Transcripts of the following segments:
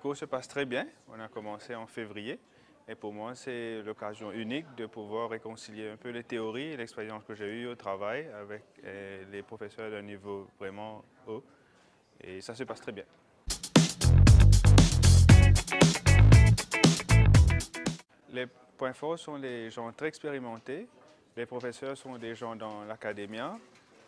cours se passe très bien. On a commencé en février. Et pour moi, c'est l'occasion unique de pouvoir réconcilier un peu les théories et l'expérience que j'ai eue au travail avec les professeurs d'un niveau vraiment haut. Et ça se passe très bien. Les points forts sont les gens très expérimentés. Les professeurs sont des gens dans l'académia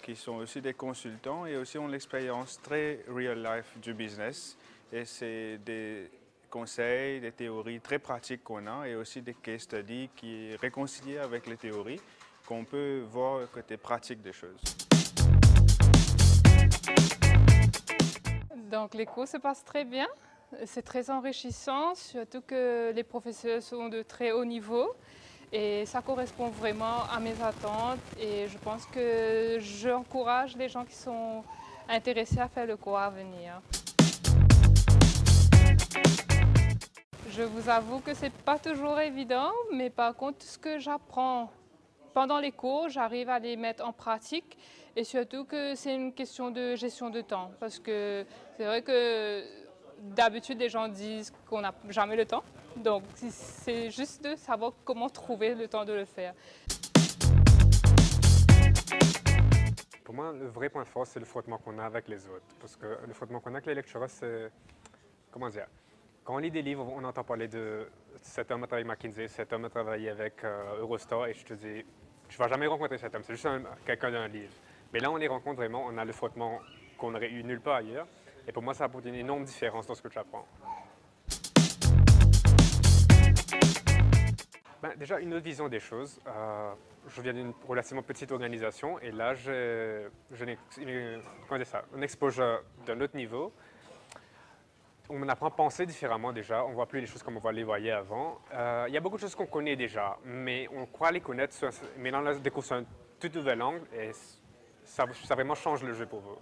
qui sont aussi des consultants et aussi ont l'expérience très real life du business. Et c'est des conseils, des théories très pratiques qu'on a et aussi des case studies qui est réconciliés avec les théories, qu'on peut voir le côté pratique des choses. Donc les cours se passent très bien, c'est très enrichissant, surtout que les professeurs sont de très haut niveau et ça correspond vraiment à mes attentes et je pense que j'encourage les gens qui sont intéressés à faire le cours à venir. Je vous avoue que c'est pas toujours évident, mais par contre, ce que j'apprends pendant les cours, j'arrive à les mettre en pratique et surtout que c'est une question de gestion de temps parce que c'est vrai que d'habitude, les gens disent qu'on n'a jamais le temps, donc c'est juste de savoir comment trouver le temps de le faire. Pour moi, le vrai point fort, c'est le frottement qu'on a avec les autres. Parce que le frottement qu'on a avec les lecturers, c'est... Comment dire? Quand on lit des livres, on entend parler de cet homme a travaillé avec McKinsey, cet homme a travaillé avec Eurostar, et je te dis, tu ne vas jamais rencontrer cet homme, c'est juste quelqu'un d'un livre. Mais là, on les rencontre vraiment, on a le frottement qu'on n'aurait eu nulle part ailleurs. Et pour moi, ça apporte une énorme différence dans ce que tu apprends. Déjà, une autre vision des choses. Je viens d'une relativement petite organisation et là, j'ai un exposure d'un autre niveau. On apprend à penser différemment déjà, on ne voit plus les choses comme on les voyait avant. Il y a beaucoup de choses qu'on connaît déjà, mais on croit les connaître, mais là on découvre sur un tout nouvel angle et ça vraiment change le jeu pour vous.